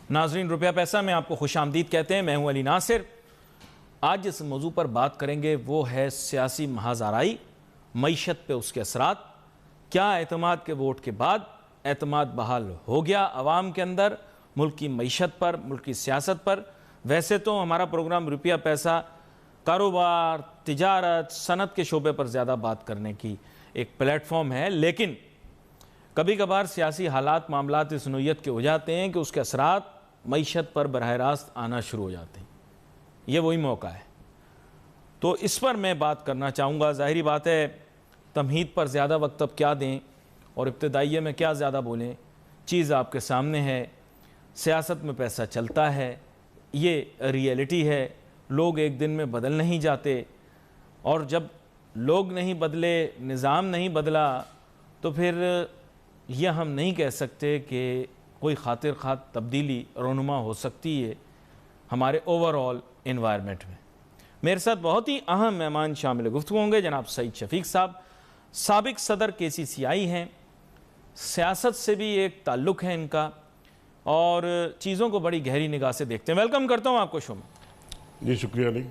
ناظرین روپیہ پیسہ میں آپ کو خوش آمدید کہتے ہیں. میں ہوں علی ناصر. آج جس موضوع پر بات کریں گے وہ ہے سیاسی محاذ آرائی، معیشت پہ اس کے اثرات. کیا اعتماد کے ووٹ کے بعد اعتماد بحال ہو گیا عوام کے اندر ملک کی معیشت پر، ملک کی سیاست پر؟ ویسے تو ہمارا پروگرام روپیہ پیسہ کاروبار، تجارت، صنعت کے شعبے پر زیادہ بات کرنے کی ایک پلیٹ فارم ہے، لیکن کبھی کبھار سیاسی حالات معاملات اس نوعیت کے ہو جاتے ہیں کہ اس کے اثرات معیشت پر براہ راست آنا شروع ہو جاتے ہیں. یہ وہی موقع ہے. تو اس پر میں بات کرنا چاہوں گا. ظاہری بات ہے تمہید پر زیادہ وقت اب کیا دیں اور ابتدائیے میں کیا زیادہ بولیں. چیز آپ کے سامنے ہے. سیاست میں پیسہ چلتا ہے، یہ ریئلٹی ہے. لوگ ایک دن میں بدل نہیں جاتے، اور جب لوگ نہیں بدلے، نظام نہیں بدلا، تو پھر یہ ہم نہیں کہہ سکتے کہ کوئی خاطر خواہ تبدیلی رونما ہو سکتی ہے ہمارے اوورآل انوائرمنٹ میں. میرے ساتھ بہت ہی اہم مہمان شامل گفتگو ہوں گے. جناب سعید شفیق صاحب سابق صدر KCCI ہیں، سیاست سے بھی ایک تعلق ہے ان کا، اور چیزوں کو بڑی گہری نگاہ سے دیکھتے ہیں. ویلکم کرتا ہوں آپ کو شو میں. جی شکریہ علی.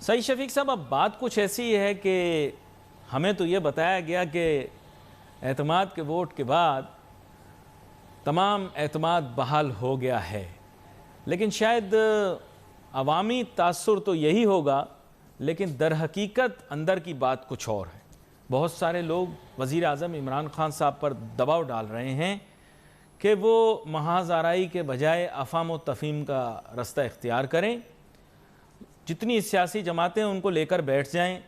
سعید شفیق صاحب، اب بات کچھ ایسی ہے کہ ہمیں تو یہ بتایا گیا کہ اعتماد کے ووٹ کے بعد تمام اعتماد بحال ہو گیا ہے، لیکن شاید عوامی تاثر تو یہی ہوگا، لیکن در حقیقت اندر کی بات کچھ اور ہے. بہت سارے لوگ وزیر اعظم عمران خان صاحب پر دباؤ ڈال رہے ہیں کہ وہ محاذ آرائی کے بجائے افہام و تفہیم کا رستہ اختیار کریں. جتنی سیاسی جماعتیں ان کو لے کر بیٹھ جائیں،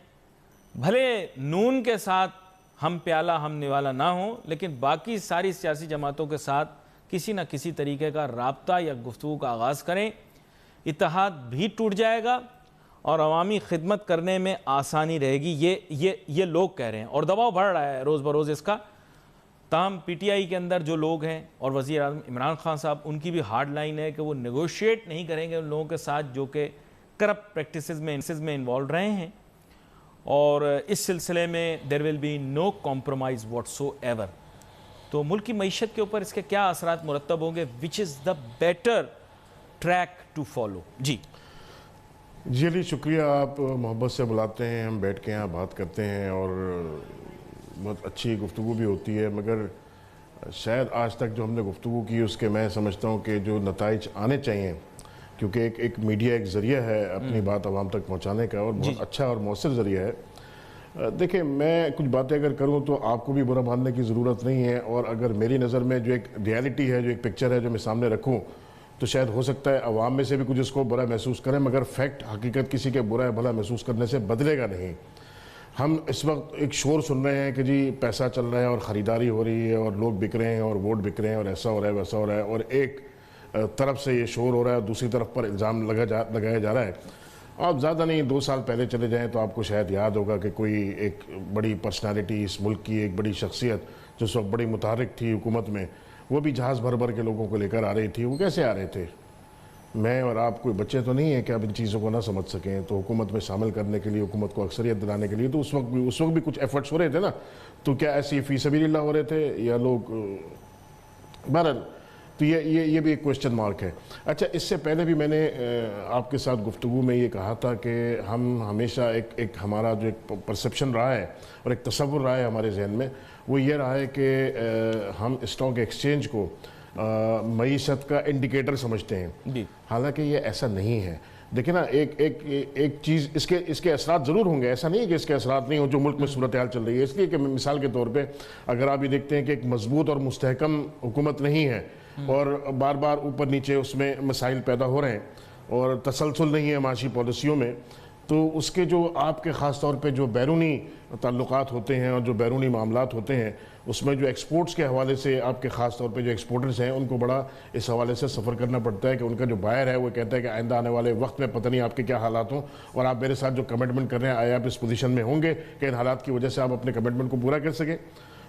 بھلے نون کے ساتھ ہم پیالہ ہم نوالا نہ ہوں، لیکن باقی ساری سیاسی جماعتوں کے ساتھ کسی نہ کسی طریقے کا رابطہ یا گفتگو کا آغاز کریں. اتحاد بھی ٹوٹ جائے گا اور عوامی خدمت کرنے میں آسانی رہے گی. یہ لوگ کہہ رہے ہیں، اور دباؤ بڑھ رہا ہے روز بروز اس کا. تاہم PTI کے اندر جو لوگ ہیں اور وزیر اعظم عمران خان صاحب، ان کی بھی ہارڈ لائن ہے کہ وہ نیگوشیٹ نہیں کریں گے ان لوگوں کے ساتھ جو کہ کرپٹ پریکٹسز میں انوالو رہے ہیں، اور اس سلسلے میں there will be no compromise whatsoever. تو ملک کی معیشت کے اوپر اس کے کیا اثرات مرتب ہوں گے؟ which is the better track to follow؟ جی علی شکریہ. آپ محبت سے بلاتے ہیں، ہم بیٹھ کے یہاں بات کرتے ہیں اور بہت اچھی گفتگو بھی ہوتی ہے، مگر شاید آج تک جو ہم نے گفتگو کی اس کے میں سمجھتا ہوں کہ جو نتائج آنے چاہیے، کیونکہ ایک میڈیا ایک ذریعہ ہے اپنی بات عوام تک پہنچانے کا، اور بہت اچھا اور مؤثر ذریعہ ہے. دیکھیں، میں کچھ باتیں اگر کروں تو آپ کو بھی برا ماننے کی ضرورت نہیں ہے، اور اگر میری نظر میں جو ایک ریالٹی ہے، جو ایک پکچر ہے جو میں سامنے رکھوں، تو شاید ہو سکتا ہے عوام میں سے بھی کچھ اس کو برا محسوس کریں، مگر فیکٹ، حقیقت کسی کے برا بھلا محسوس کرنے سے بدلے گا نہیں. ہم اس وقت ایک شور سن رہے ہیں کہ جی پیسہ چل رہا ہے اور خریداری ہو رہی ہے اور لوگ بک رہے ہیں اور ووٹ بک رہے ہیں اور ایسا ہو رہا ہے ویسا ہو رہا ہے، اور ایک طرف سے یہ شور ہو رہا ہے اور دوسری طرف پر الزام لگایا جا رہا ہے. آپ زیادہ نہیں 2 سال پہلے چلے جائیں تو آپ کو شاید یاد ہوگا کہ کوئی ایک بڑی پرسنالٹی، اس ملک کی ایک بڑی شخصیت جو اس وقت بڑی متحرک تھی حکومت میں، وہ بھی جہاز بھر بھر کے لوگوں کو لے کر آ رہی تھی. وہ کیسے آ رہے تھے؟ میں اور آپ کوئی بچے تو نہیں ہیں کہ آپ ان چیزوں کو نہ سمجھ سکیں. تو حکومت میں شامل کرنے کے لیے، حکومت کو اکثریت دلانے کے لیے تو اس وقت بھی کچھ ایفرٹس ہو رہے تھے نا. تو کیا ایسی فی سبیل اللہ ہو رہے تھے یا لوگ؟ بہرحال تو یہ بھی ایک کوشچن مارک ہے. اچھا، اس سے پہلے بھی میں نے آپ کے ساتھ گفتگو میں یہ کہا تھا کہ ہم ہمیشہ ایک ہمارا جو ایک پرسیپشن رہا ہے اور ایک تصور رہا ہے ہمارے ذہن میں، وہ یہ رہا ہے کہ ہم اسٹاک ایکسچینج کو معیشت کا انڈیکیٹر سمجھتے ہیں. حالانکہ یہ ایسا نہیں ہے. دیکھیں نا، ایک چیز اس کے اثرات ضرور ہوں گے، ایسا نہیں ہے کہ اس کے اثرات نہیں ہوں جو ملک میں صورتحال چل رہی ہے. اس لیے کہ مثال کے طور پہ اگر آپ یہ دیکھتے ہیں کہ ایک مضبوط اور مستحکم حکومت نہیں ہے اور بار بار اوپر نیچے اس میں مسائل پیدا ہو رہے ہیں اور تسلسل نہیں ہے معاشی پالیسیوں میں، تو اس کے جو آپ کے خاص طور پہ جو بیرونی تعلقات ہوتے ہیں اور جو بیرونی معاملات ہوتے ہیں، اس میں جو ایکسپورٹس کے حوالے سے آپ کے خاص طور پہ جو ایکسپورٹرز ہیں ان کو بڑا اس حوالے سے سفر کرنا پڑتا ہے کہ ان کا جو بائر ہے وہ کہتا ہے کہ آئندہ آنے والے وقت میں پتہ نہیں آپ کے کیا حالات ہوں، اور آپ میرے ساتھ جو کمٹمنٹ کر رہے ہیں آیا آپ اس پوزیشن میں ہوں گے کہ ان حالات کی وجہ سے آپ اپنے کمٹمنٹ کو پورا کر سکیں.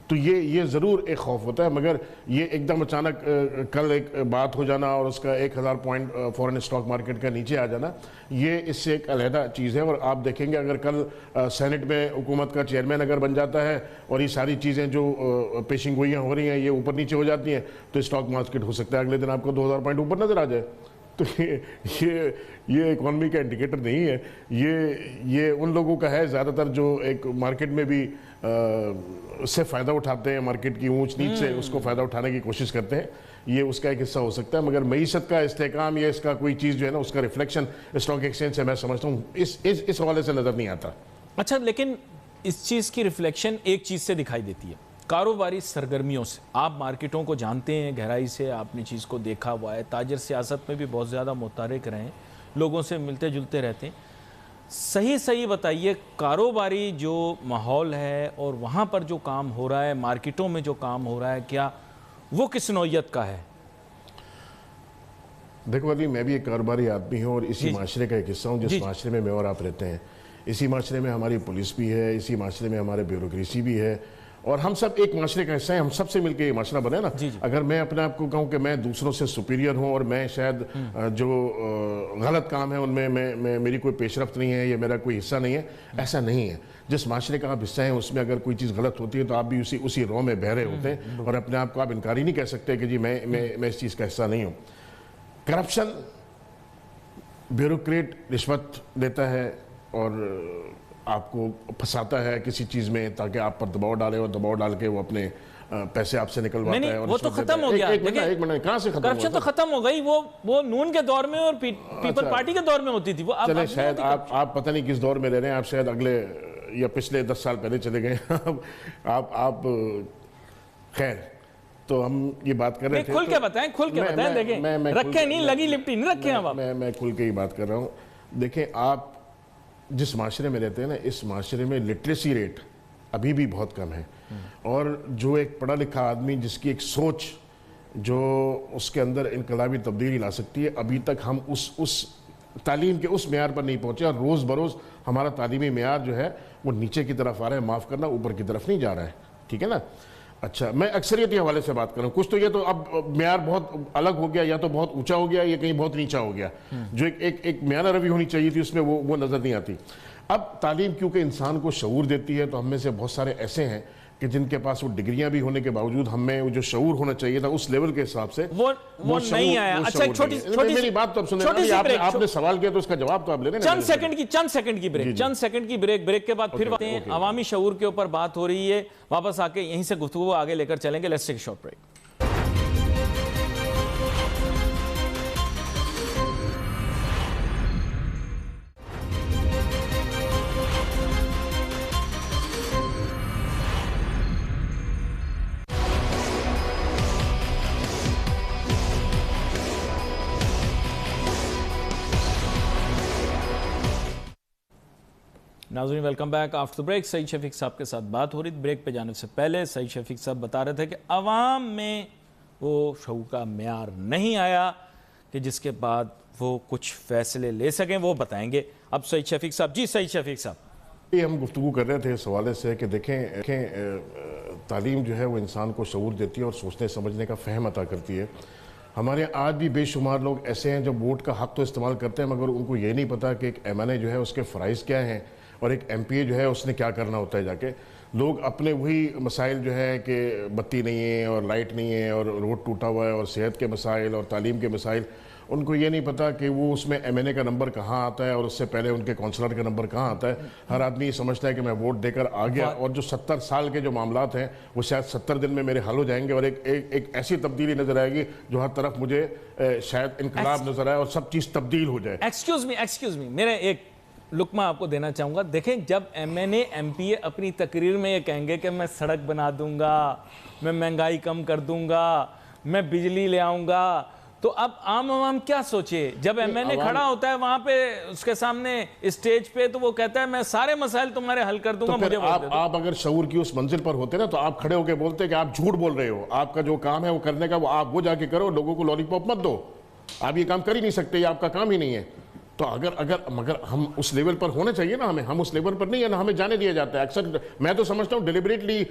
تو یہ ضرور ایک خوف ہوتا ہے، مگر یہ ایک دم اچانک کل ایک بات ہو جانا اور اس کا 1000 پوائنٹ فورن اسٹاک مارکیٹ کا نیچے آ جانا، یہ اس سے ایک علیحدہ چیز ہے۔ اور آپ دیکھیں گے اگر کل سینٹ میں حکومت کا چیئرمین اگر بن جاتا ہے اور یہ ساری چیزیں جو پیشن گوئیاں ہو رہی ہیں یہ اوپر نیچے ہو جاتی ہیں، تو اسٹاک مارکیٹ ہو سکتا ہے اگلے دن آپ کو 2000 پوائنٹ اوپر نظر آ جائے۔ تو یہ اکانومی کا انڈیکیٹر نہیں ہے، یہ ان لوگوں کا ہے زیادہ تر جو ایک مارکیٹ میں بھی اس سے فائدہ اٹھاتے ہیں، مارکیٹ کی اونچ نیچ سے اس کو فائدہ اٹھانے کی کوشش کرتے ہیں، یہ اس کا ایک حصہ ہو سکتا ہے۔ مگر معیشت کا استحکام یا اس کا کوئی چیز جو ہے نا اس کا ریفلیکشن اسٹاک ایکسچینج سے میں سمجھتا ہوں اس حوالے سے نظر نہیں آتا۔ اچھا، لیکن اس چیز کی ریفلیکشن ایک چیز سے دکھائی دیتی ہے، کاروباری سرگرمیوں سے۔ آپ مارکیٹوں کو جانتے ہیں گہرائی سے، آپ نے چیز کو دیکھا ہوا ہے، تاجر سیاست میں بھی بہت زیادہ متحرک رہے ہیں، لوگوں سے ملتے جلتے رہتے ہیں۔ صحیح بتائیے، کاروباری جو ماحول ہے اور وہاں پر جو کام ہو رہا ہے، مارکیٹوں میں جو کام ہو رہا ہے، کیا وہ کس نوعیت کا ہے؟ دیکھو علی، میں بھی ایک کاروباری آدمی ہوں اور اسی معاشرے کا ایک حصہ ہوں جس معاشرے میں اور آپ رہتے ہیں۔ اسی معاشرے میں ہماری پولیس بھی ہے، اسی معاشرے میں ہمارے بیوروکریسی بھی ہے، اور ہم سب ایک معاشرے کا حصہ ہیں، ہم سب سے مل کے یہ معاشرہ بنے نا۔ اگر میں اپنے آپ کو کہوں کہ میں دوسروں سے سپیریئر ہوں اور میں شاید جو غلط کام ہے ان میں میری کوئی پیش رفت نہیں ہے یا میرا کوئی حصہ نہیں ہے، ایسا نہیں ہے۔ جس معاشرے کا آپ حصہ ہیں اس میں اگر کوئی چیز غلط ہوتی ہے تو آپ بھی اسی رو میں بہہ رہے ہوتے ہیں، اور اپنے آپ کو آپ انکاری نہیں کہہ سکتے کہ جی میں اس چیز کا حصہ نہیں ہوں۔ کرپشن، بیوروکریٹ رشوت دیتا ہے اور آپ کو پھنساتا ہے کسی چیز میں تاکہ آپ پر دباؤ ڈالے، اور دباؤ ڈال کے وہ اپنے پیسے آپ سے نکلواتا ہے۔ وہ تو ختم ہو گیا، ایک منٹ، کہاں سے ختم ہوا؟ کرپشن تو ختم ہو گئی، وہ نون کے دور میں اور پیپل پارٹی کے دور میں ہوتی تھی۔ چلے شاید آپ پتہ نہیں کس دور میں رہ رہے ہیں، آپ شاید اگلے یا پچھلے 10 سال پہلے چلے گئے آپ خیر، تو ہم یہ بات کر رہے تھے۔ کھل کے بتائیں، دیکھیں رکھیں نہیں، لگی لپٹی نہیں رکھیں ہم۔ میں کھل کے ہی بات کر رہا ہوں۔ دیکھیں، آپ جس معاشرے میں رہتے ہیں نا، اس معاشرے میں لٹریسی ریٹ ابھی بھی بہت کم ہے، اور جو ایک پڑھا لکھا آدمی جس کی ایک سوچ جو اس کے اندر انقلابی تبدیلی لا سکتی ہے، ابھی تک ہم اس تعلیم کے اس معیار پر نہیں پہنچے، اور روز بروز ہمارا تعلیمی معیار جو ہے وہ نیچے کی طرف آ رہا ہے، معاف کرنا اوپر کی طرف نہیں جا رہا ہے، ٹھیک ہے نا۔ اچھا، میں اکثریتی حوالے سے بات کروں، کچھ تو یہ تو اب معیار بہت الگ ہو گیا، یا تو بہت اونچا ہو گیا یا کہیں بہت نیچا ہو گیا، جو ایک معیار روی ہونی چاہیے تھی اس میں وہ نظر نہیں آتی۔ اب تعلیم کیونکہ انسان کو شعور دیتی ہے، تو ہم میں سے بہت سارے ایسے ہیں کہ جن کے پاس وہ ڈگریاں بھی ہونے کے باوجود ہم میں جو شعور ہونا چاہیے تھا اس لیول کے حساب سے وہ نہیں آیا۔ اچھا، ایک چھوٹی میری بات تو اب سنیں، آپ نے سوال کیا تو اس کا جواب تو آپ لے لیں۔ چند سیکنڈ کی بریک کے بعد پھر باتیں عوامی شعور کے اوپر بات ہو رہی ہے، واپس آ کے یہیں سے گفتگو آگے لے کر چلیں گے۔ Let's take a short break. ناظرین، ویلکم بیک آفٹر بریک۔ سعید شفیق صاحب کے ساتھ بات ہو رہی تھی۔ بریک پہ جانے سے پہلے سعید شفیق صاحب بتا رہے تھے کہ عوام میں وہ شعور کا معیار نہیں آیا کہ جس کے بعد وہ کچھ فیصلے لے سکیں، وہ بتائیں گے اب سعید شفیق صاحب۔ جی سعید شفیق صاحب، یہ ہم گفتگو کر رہے تھے اس حوالے سے کہ دیکھیں تعلیم جو ہے وہ انسان کو شعور دیتی ہے اور سوچنے سمجھنے کا فہم عطا کرتی ہے۔ ہمارے آج بھی بے شمار لوگ ایسے ہیں جو ووٹ کا حق تو استعمال کرتے ہیں، مگر ان کو یہ نہیں پتا کہ ایک ایم این اے جو ہے اس کے فرائض کیا ہیں، اور ایک ایم پی اے جو ہے اس نے کیا کرنا ہوتا ہے۔ جا کے لوگ اپنے وہی مسائل جو ہے کہ بتی نہیں ہے اور لائٹ نہیں ہے اور روڈ ٹوٹا ہوا ہے اور صحت کے مسائل اور تعلیم کے مسائل، ان کو یہ نہیں پتا کہ وہ اس میں ایم این اے کا نمبر کہاں آتا ہے اور اس سے پہلے ان کے کونسلر کا نمبر کہاں آتا ہے۔ ہر آدمی یہ سمجھتا ہے کہ میں ووٹ دے کر آ گیا، اور جو 70 سال کے جو معاملات ہیں وہ شاید 70 دن میں میرے حل ہو جائیں گے، اور ایک ایسی تبدیلی نظر آئے گی جو ہر طرف مجھے شاید انقلاب نظر آئے اور سب چیز تبدیل ہو جائے۔ ایکسکیوز می، میرے ایک لقمہ آپ کو دینا چاہوں گا۔ دیکھیں، جب M N A M P A اپنی تقریر میں یہ کہیں گے کہ میں سڑک بنا دوں گا، میں مہنگائی کم کر دوں گا، میں بجلی لے آؤں گا، تو اب عام عوام کیا سوچے؟ جب ایم این اے کھڑا ہوتا ہے وہاں پہ اس کے سامنے اسٹیج پہ، تو وہ کہتا ہے میں سارے مسائل تمہارے حل کر دوں گا، مجھے ووٹ دے دو۔ آپ اگر شعور کی اس منزل پر ہوتے نا تو آپ کھڑے ہو کے بولتے کہ آپ جھوٹ بول رہے ہو، آپ کا جو کام ہے وہ کرنے کا وہ آپ وہ جا کے کرو، لوگوں کو لالی پاپ مت دو، آپ یہ کام کر ہی نہیں سکتے، یہ آپ کا کام ہی نہیں ہے۔ تو مگر ہم اس لیول پر ہونا چاہیے نا، ہم اس لیول پر نہیں ہے نا، ہمیں جانے دیا جاتا ہے. اکثر میں تو سمجھتا ہوں ڈیلیبریٹلی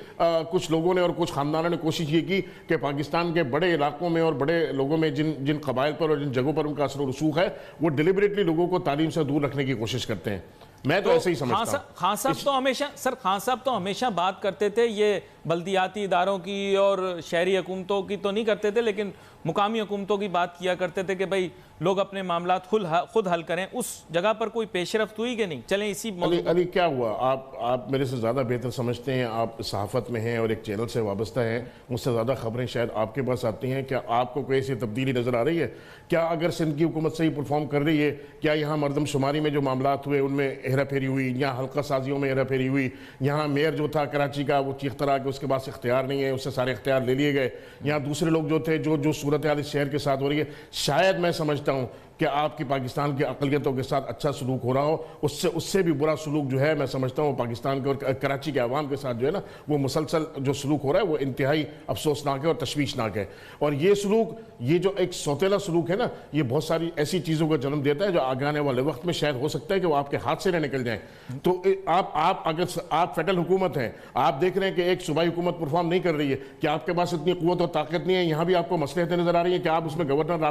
کچھ لوگوں نے اور کچھ خاندانوں نے کوشش یہ کی کہ پاکستان کے بڑے علاقوں میں اور بڑے لوگوں میں جن قبائل پر اور جن جگہوں پر ان کا اثر و رسوخ ہے، وہ ڈیلیبریٹلی لوگوں کو تعلیم سے دور رکھنے کی کوشش کرتے ہیں. میں تو ایسے ہی سمجھتا ہوں. خان صاحب تو ہمیشہ بات کرتے تھے یہ بلدیاتی اداروں کی اور شہری حکومتوں کی تو نہیں کرتے تھے، لیکن مقامی حکومتوں کی بات کیا کرتے تھے کہ بھائی لوگ اپنے معاملات خود حل کریں. اس جگہ پر کوئی پیش رفت ہوئی کہ نہیں؟ چلیں اسی علی کیا ہوا، آپ میرے سے زیادہ بہتر سمجھتے ہیں، آپ صحافت میں ہیں اور ایک چینل سے وابستہ ہیں، مجھ سے زیادہ خبریں شاید آپ کے پاس آتی ہیں. کیا آپ کو کوئی ایسی تبدیلی نظر آ رہی ہے؟ کیا اگر سندھ کی حکومت صحیح پرفارم کر رہی ہے، کیا یہاں مردم شماری میں جو معاملات ہوئے ان میں ہیرا پھیری ہوئی، یہاں حلقہ سازیوں میں ہیرا پھیری ہوئی، یہاں میئر جو تھا کراچی کا وہ چیخ طرح کہ اس کے پاس اختیار نہیں ہے، اس سے سارے اختیار لے لیے گئے، یہاں دوسرے لوگ جو تھے جو صورتحال اس شہر کے ساتھ ہو رہی ہے، شاید میں سمجھتا ہوں کہ آپ کی پاکستان کی اقلیتوں کے ساتھ اچھا سلوک ہو رہا ہو، اس سے بھی برا سلوک جو ہے میں سمجھتا ہوں پاکستان کے اور کراچی کے عوام کے ساتھ جو ہے نا، وہ مسلسل جو سلوک ہو رہا ہے وہ انتہائی افسوسناک ہے اور تشویشناک ہے. اور یہ سلوک، یہ جو ایک سوتیلا سلوک ہے نا، یہ بہت ساری ایسی چیزوں کا جنم دیتا ہے جو آگے آنے والے وقت میں شاید ہو سکتا ہے کہ وہ آپ کے ہاتھ سے نہ نکل جائیں. تو آپ فیڈرل حکومت ہیں، آپ دیکھ رہے ہیں کہ ایک صوبائی حکومت پرفارم نہیں کر رہی ہے، کہ آپ کے پاس اتنی قوت اور طاقت نہیں ہے. یہاں بھی آپ کو مصلحتیں نظر آ رہی ہیں کہ آپ اس میں گورنر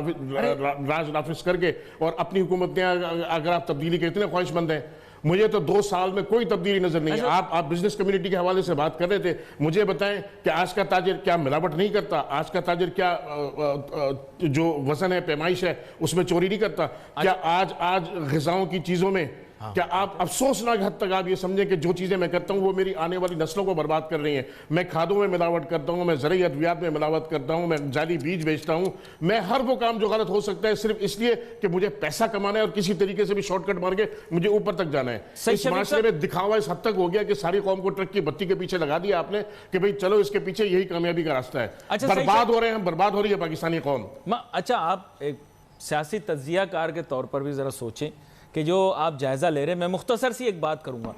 راج نافذ کر کے اور اپنی حکومت میں اگر آپ تبدیلی کے اتنے خواہش مند ہیں. مجھے تو 2 سال میں کوئی تبدیلی نظر نہیں ہے. آپ بزنس کمیونٹی کے حوالے سے بات کر رہے تھے، مجھے بتائیں کہ آج کا تاجر کیا ملاوٹ نہیں کرتا؟ آج کا تاجر کیا جو وزن ہے، پیمائش ہے، اس میں چوری نہیں کرتا؟ کیا آج غذاؤں کی چیزوں میں کیا آپ افسوسناک حد تک آپ یہ سمجھیں کہ جو چیزیں میں کرتا ہوں وہ میری آنے والی نسلوں کو برباد کر رہی ہیں؟ میں کھادوں میں ملاوٹ کرتا ہوں، میں زرعی ادویات میں ملاوٹ کرتا ہوں، میں جعلی بیج بیچتا ہوں، میں ہر وہ کام جو غلط ہو سکتا ہے صرف اس لیے کہ مجھے پیسہ کمانا ہے اور کسی طریقے سے بھی شارٹ کٹ مار کے مجھے اوپر تک جانا ہے. اس معاشرے میں دکھاوا اس حد تک ہو گیا کہ ساری قوم کو ٹرک کی بتی کے پیچھے لگا دیا آپ نے کہ بھئی چلو اس کے پیچھے یہی کامیابی کا راستہ ہے. برباد ہو رہے ہیں، برباد ہو رہی ہے پاکستانی قوم. اچھا، آپ ایک سیاسی تجزیہ کار کے طور پر بھی ذرا سوچیں کہ جو آپ جائزہ لے رہے ہیں. میں مختصر سی ایک بات کروں گا.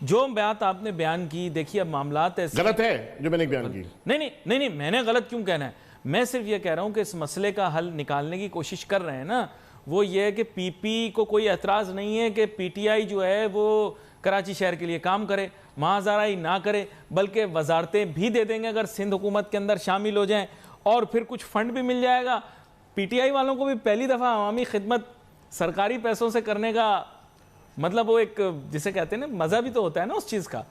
جو بات آپ نے بیان کی، دیکھیے اب معاملات ایسے غلط ہے جو میں نے بیان کی. نہیں، میں نے غلط کیوں کہنا ہے؟ میں صرف یہ کہہ رہا ہوں کہ اس مسئلے کا حل نکالنے کی کوشش کر رہے ہیں نا. وہ یہ ہے کہ پی پی کو کوئی اعتراض نہیں ہے کہ پی ٹی آئی جو ہے وہ کراچی شہر کے لیے کام کرے، مہازارائی نہ کرے، بلکہ وزارتیں بھی دے دیں گے اگر سندھ حکومت کے اندر شامل ہو جائیں، اور پھر کچھ فنڈ بھی مل جائے گا. پی ٹی آئی والوں کو بھی پہلی دفعہ عوامی خدمت سرکاری پیسوں سے کرنے کا مطلب وہ ایک جسے کہتے ہیں نا مزہ بھی تو ہوتا ہے نا اس چیز کا.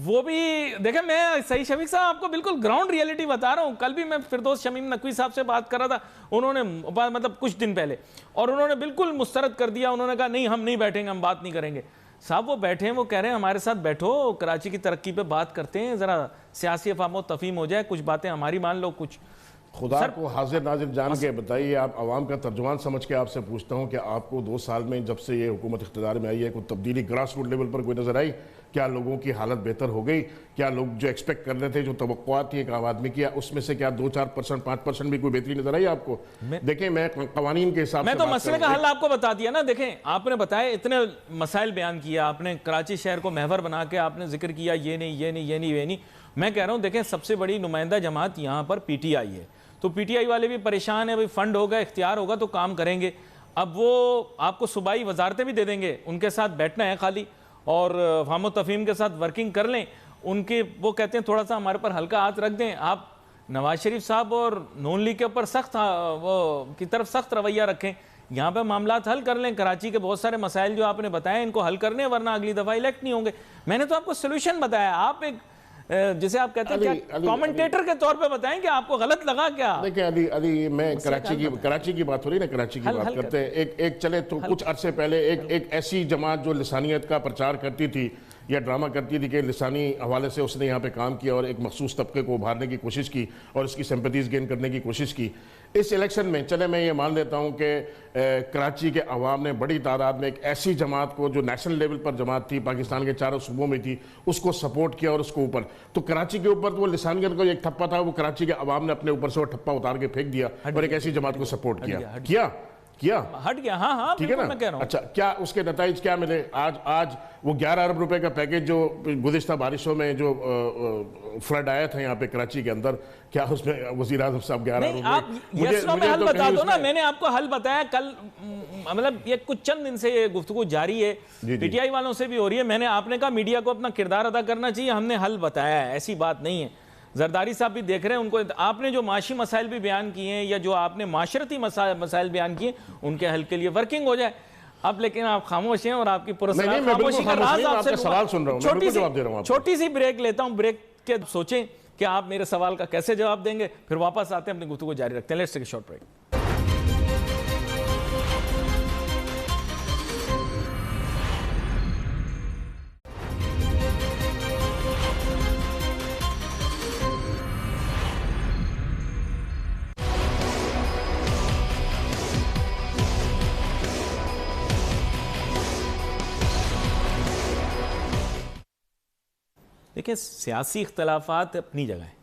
وہ بھی دیکھیں، میں صحیح شفیق صاحب آپ کو بالکل گراؤنڈ ریئلٹی بتا رہا ہوں. کل بھی میں فردوس شمیم نقوی صاحب سے بات کر رہا تھا، انہوں نے مطلب کچھ دن پہلے، اور انہوں نے بالکل مسترد کر دیا. انہوں نے کہا نہیں، ہم نہیں بیٹھیں گے، ہم بات نہیں کریں گے. صاحب وہ بیٹھے ہیں، وہ کہہ رہے ہیں ہمارے ساتھ بیٹھو، کراچی کی ترقی پہ بات کرتے ہیں، ذرا سیاسی افہام و تفہیم ہو جائے، کچھ باتیں ہماری مان لو. کچھ خدا کو حاضر ناظر جان کے بتائیے، آپ عوام کا ترجمان سمجھ کے آپ سے پوچھتا ہوں کہ آپ کو 2 سال میں جب سے یہ حکومت اقتدار میں آئی ہے کوئی تبدیلی گراس روٹ لیول پر کوئی نظر آئی؟ کیا لوگوں کی حالت بہتر ہو گئی؟ کیا لوگ جو ایکسپیکٹ کر رہے تھے، جو توقعات تھی ایک عام آدمی کی، اس میں سے کیا 2-4%، 5% بھی کوئی بہتری نظر آئی آپ کو؟ دیکھیں، میں قوانین کے حساب سے میں تو مسئلے کا حل آپ کو بتا دیا نا. دیکھیں، آپ نے بتایا، اتنے مسائل بیان کیا آپ نے، کراچی شہر کو محور بنا کے آپ نے ذکر کیا یہ نہیں. میں کہہ رہا ہوں دیکھیں، سب سے بڑی نمائندہ جماعت یہاں پر پی ٹی آئی ہے، تو پی ٹی آئی والے بھی پریشان ہیں. بھائی فنڈ ہوگا، اختیار ہوگا تو کام کریں گے. اب وہ آپ کو صوبائی وزارتیں بھی دے دیں گے، ان کے ساتھ بیٹھنا ہے خالی، اور فہم و تفہیم کے ساتھ ورکنگ کر لیں. ان کے وہ کہتے ہیں تھوڑا سا ہمارے پر ہلکا ہاتھ رکھ دیں. آپ نواز شریف صاحب اور نون لیگ کے اوپر کی طرف سخت رویہ رکھیں. یہاں پہ معاملات حل کر لیں. کراچی کے بہت سارے مسائل جو آپ نے بتائے ان کو حل کرنے، ورنہ اگلی دفعہ الیکٹ نہیں ہوں گے. میں نے تو آپ کو سولوشن بتایا. آپ ایک جسے آپ کہتے ہیں کامنٹیٹر کے طور پہ بتائیں کہ آپ کو غلط لگا کیا؟ دیکھیں علی، میں کراچی کی بات ہو رہی نا، کراچی کی بات کرتے ہیں. ایک چلے تو کچھ عرصے پہلے ایک ایسی جماعت جو لسانیت کا پرچار کرتی تھی یا ڈرامہ کرتی تھی کہ لسانی حوالے سے اس نے یہاں پہ کام کیا اور ایک مخصوص طبقے کو ابھارنے کی کوشش کی اور اس کی سمپتیز گین کرنے کی کوشش کی. اس الیکشن میں چلے میں یہ مان لیتا ہوں کہ کراچی کے عوام نے بڑی تعداد میں ایک ایسی جماعت کو جو نیشنل لیول پر جماعت تھی، پاکستان کے 4 صوبوں میں تھی، اس کو سپورٹ کیا اور اس کو اوپر. تو کراچی کے اوپر وہ لسانیت کا ایک ٹھپا تھا، وہ کراچی کے عوام نے اپنے اوپر سے وہ ٹھپا اتار کے پھینک دیا اور ایک ایسی جماعت کو سپورٹ کیا ہٹ گیا. ہاں ٹھیک ہے نا. اچھا، کیا اس کے نتائج کیا ملے؟ آج وہ 11 ارب روپے کا پیکیج جو گزشتہ بارشوں میں جو فلڈ آیا تھا یہاں پہ کراچی کے اندر، کیا اس میں وزیر اعظم صاحب 11 ارب آپ حل بتا دو نا. میں نے آپ کو حل بتایا. کل مطلب یہ کچھ چند دن سے یہ گفتگو جاری ہے, پی ٹی آئی والوں سے بھی ہو رہی ہے. میں نے آپ نے کہا میڈیا کو اپنا کردار ادا کرنا چاہیے, ہم نے حل بتایا ہے, ایسی بات نہیں ہے. زرداری صاحب بھی دیکھ رہے ہیں, ان کو آپ نے جو معاشی مسائل بھی بیان کیے ہیں یا جو آپ نے معاشرتی مسائل بیان کیے ان کے حل کے لیے ورکنگ ہو جائے. اب لیکن آپ خاموش ہیں اور آپ کی پرسنل خاموشی کا راز آپ سے سوال سن رہا ہوں, بالکل جواب دے رہا ہوں. چھوٹی سی بریک لیتا ہوں, بریک کے سوچیں کہ آپ میرے سوال کا کیسے جواب دیں گے, پھر واپس آتے ہیں اپنی گفتگو جاری رکھتے ہیں. Let's take a short break. دیکھیں سیاسی اختلافات اپنی جگہ ہیں,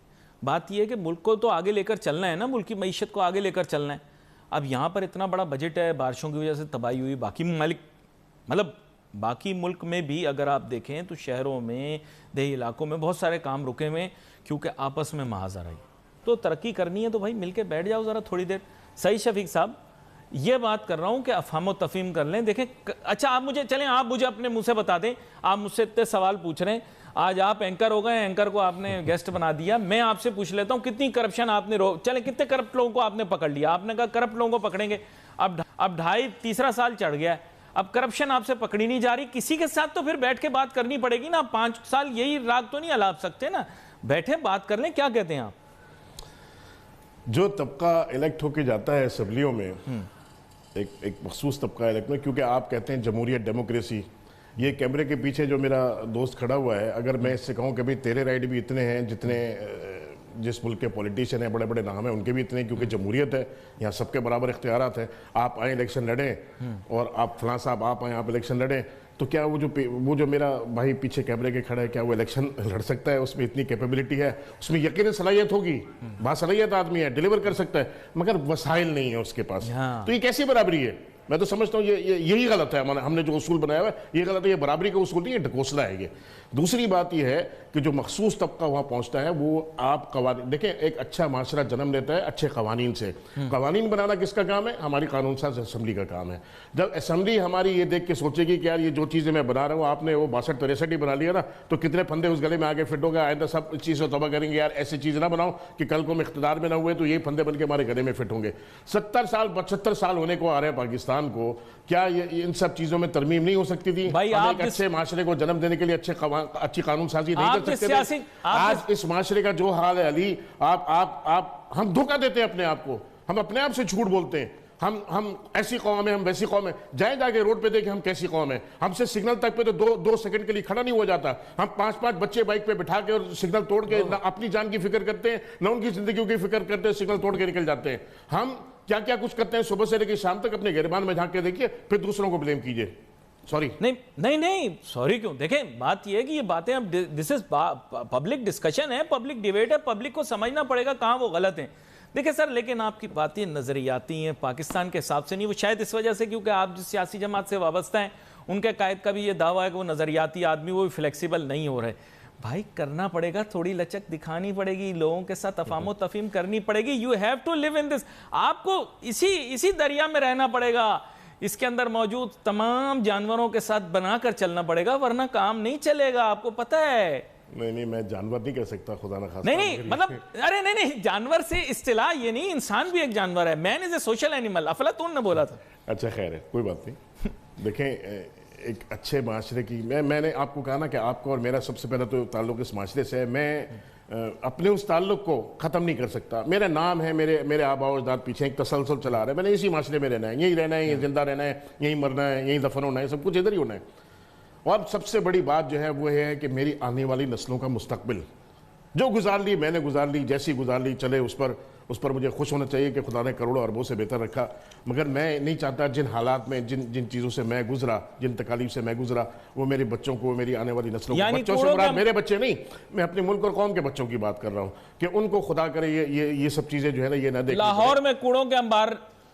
بات یہ ہے کہ ملک کو تو آگے لے کر چلنا ہے نا, ملک کی معیشت کو آگے لے کر چلنا ہے. اب یہاں پر اتنا بڑا بجٹ ہے, بارشوں کی وجہ سے تباہی ہوئی, باقی ممالک مطلب باقی ملک میں بھی اگر آپ دیکھیں تو شہروں میں دیہی علاقوں میں بہت سارے کام رکے ہوئے کیونکہ آپس میں محاذ آئی. تو ترقی کرنی ہے تو بھائی مل کے بیٹھ جاؤ ذرا تھوڑی دیر. صحیح شفیق صاحب, یہ بات کر رہا ہوں کہ افہام و تفہیم کر لیں. دیکھیں اچھا آپ مجھے چلیں, آپ مجھے اپنے منہ سے بتا دیں, آپ مجھ سے اتنے سوال پوچھ رہے ہیں, آج آپ اینکر ہو گئے, اینکر کو آپ نے گیسٹ بنا دیا. میں آپ سے پوچھ لیتا ہوں کتنی کرپشن آپ نے چلیں کتنے کرپٹ لوگوں کو آپ نے پکڑ لیا, آپ نے کہا کرپٹ لوگوں کو پکڑیں گے, اب تیسرا سال چڑھ گیا ہے, اب کرپشن آپ سے پکڑی نہیں جا رہی. کسی کے ساتھ تو پھر بیٹھ کے بات کرنی پڑے گی نا, 5 سال یہی راگ تو نہیں الاپ سکتے نا, بیٹھے بات کر لیں. کیا کہتے ہیں آپ؟ جو طبقہ الیکٹ ہو کے جاتا ہے اسمبلیوں میں, ایک مخصوص طبقہ الیکٹ میں, کیونکہ آپ کہتے ہیں جمہوریت ڈیموکریسی, یہ کیمرے کے پیچھے جو میرا دوست کھڑا ہوا ہے, اگر میں اس سے کہوں کہ بھئی تیرے رائٹ بھی اتنے ہیں جتنے جس ملک کے پولیٹیشین ہیں, بڑے بڑے نام ہیں, ان کے بھی اتنے, کیونکہ جمہوریت ہے, یہاں سب کے برابر اختیارات ہیں. آپ آئیں الیکشن لڑیں, اور آپ فلاں صاحب آپ آئیں آپ الیکشن لڑیں, تو کیا وہ جو میرا بھائی پیچھے کیمرے کے کھڑا ہے, کیا وہ الیکشن لڑ سکتا ہے؟ اس میں اتنی کیپیبلٹی ہے, اس میں یقیناً صلاحیت ہوگی, باصلاحیت آدمی ہے, ڈیلیور کر سکتا ہے, مگر وسائل نہیں ہے اس کے پاس. تو یہ کیسی برابری ہے؟ میں تو سمجھتا ہوں یہی غلط ہے, ہم نے جو اصول بنایا ہوا ہے یہ غلط ہے. یہ برابری کا اصول نہیں, یہ ڈھکوسلا ہے. یہ دوسری بات یہ ہے کہ جو مخصوص طبقہ وہاں پہنچتا ہے وہ آپ قوانین دیکھیں, ایک اچھا معاشرہ جنم لیتا ہے اچھے قوانین سے. قوانین بنانا کس کا کام ہے؟ ہماری قانون ساز اسمبلی کا کام ہے. جب اسمبلی ہماری یہ دیکھ کے سوچے گی کہ یار یہ جو چیزیں میں بنا رہا ہوں, آپ نے وہ 62-63 ہی بنا لیا نا, تو کتنے پھندے اس گلے میں آگے فٹ ہو گئے, آئندہ سب چیز سے توبہ کریں گے, یار ایسی چیز نہ بناؤ کہ کل کو ہم اقتدار میں نہ ہوئے تو یہ پھندے بن کے ہمارے گلے میں فٹ ہوں گے. 70 سال 75 سال ہونے کو آ رہے ہیں پاکستان کو, کیا ان سب چیزوں میں ترمیم نہیں ہو سکتی تھی؟ ہم ایک اچھے معاشرے کو جنم دینے کے لیے اچھی قانون سازی نہیں کر سکتے تھے؟ آج اس معاشرے کا جو حال ہے علی, ہم دھوکہ دیتے ہیں اپنے آپ کو, ہم اپنے آپ سے جھوٹ بولتے ہیں. ہم ایسی قوم ہیں, ہم ویسی قوم ہیں. جائیں جا کے روڈ پہ دیکھیں ہم کیسی قوم ہیں. ہم سے سگنل تک پہ تو 2 سیکنڈ کے لیے کھڑا نہیں ہو جاتا. ہم 5 بچے بائک پہ بٹھا کے اور سگنل توڑ کے نہ اپنی جان کی فکر کرتے ہیں نہ ان کی زندگیوں کی فکر کرتے ہیں, سگنل توڑ کے نکل جاتے ہیں. ہم کیا کیا کچھ کرتے ہیں صبح سے لے کے شام تک, اپنے گریبان میں جھانک کے دیکھیے, پھر دوسروں کو بلیم کیجئے. سوری نہیں سوری کیوں؟ دیکھیں بات یہ ہے کہ یہ باتیں اب دس از پبلک ڈسکشن ہے, پبلک ڈیبیٹ ہے, پبلک کو سمجھنا پڑے گا کہاں وہ غلط ہیں. دیکھیں سر, لیکن آپ کی باتیں نظریاتی ہیں, پاکستان کے حساب سے نہیں. وہ شاید اس وجہ سے کیونکہ آپ جس سیاسی جماعت سے وابستہ ہیں ان کے قائد کا بھی یہ دعویٰ ہے کہ وہ نظریاتی آدمی, وہ بھی فلیکسیبل نہیں ہو رہے. بھائی کرنا پڑے گا, تھوڑی لچک دکھانی پڑے گی, لوگوں کے ساتھ افہام و تفہیم کرنی پڑے گی. یو ہیو ٹو لیو ان دس. آپ کو اسی دریا میں رہنا پڑے گا, اس کے اندر موجود تمام جانوروں کے ساتھ بنا کر چلنا پڑے گا, ورنہ کام نہیں چلے گا. آپ کو پتہ ہے. نہیں میں جانور نہیں کہہ سکتا, خدا نہ خواستہ. نہیں مطلب ارے نہیں, جانور سے اصطلاح یہ نہیں, انسان بھی ایک جانور ہے. مین از اے سوشل اینیمل, افلاطون نے بولا تھا. اچھا خیر ہے, کوئی بات نہیں. دیکھیں ایک اچھے معاشرے کی, میں نے آپ کو کہا نا کہ آپ کو اور میرا سب سے پہلا تو تعلق اس معاشرے سے ہے. میں اپنے اس تعلق کو ختم نہیں کر سکتا. میرا نام ہے, میرے آباء و اجداد پیچھے ایک تسلسل چلا رہا ہے. میں نے اسی معاشرے میں رہنا ہے, یہیں رہنا ہے, یہیں زندہ رہنا ہے, یہیں مرنا ہے, یہیں دفن ہونا ہے, سب کچھ ادھر ہی ہونا ہے. اور سب سے بڑی بات جو ہے وہ ہے کہ میری آنے والی نسلوں کا مستقبل جو گزار لی, میں نے گزار لی, جیسی گزار لی چلے, اس پر مجھے خوش ہونا چاہیے کہ خدا نے کروڑوں اربوں سے بہتر رکھا. مگر میں نہیں چاہتا جن حالات میں جن چیزوں سے میں گزرا, جن تکالیف سے میں گزرا, وہ میرے بچوں کو, میری آنے والی نسلوں کو, بچوں سے مراد میرے بچے نہیں, میں اپنے ملک اور قوم کے بچوں کی بات کر رہا ہوں, کہ ان کو خدا کرے یہ سب چیزیں جو ہے نا یہ نہ دیکھیں. لاہور میں کوڑوں کے انبار